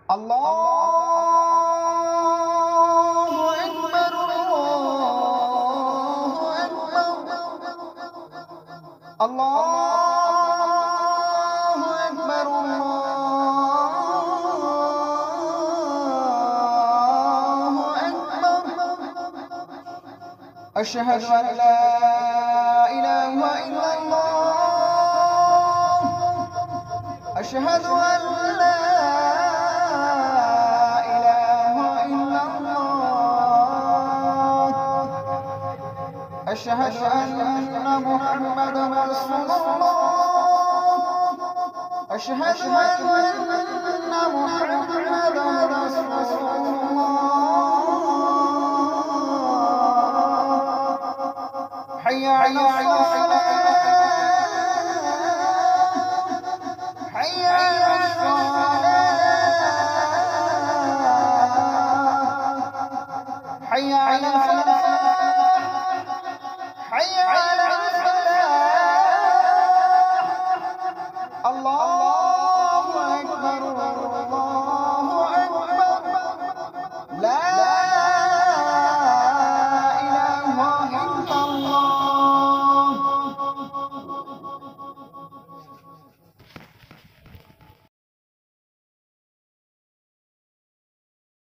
الله أكبر الله أكبر الله أكبر الله أكبر. أشهد أن لا إله إلا الله. أشهد أن لا إله إلا الله. أشهد أن محمدا رسول الله. أشهد أن محمدا رسول الله. حي على الصلاة. حي على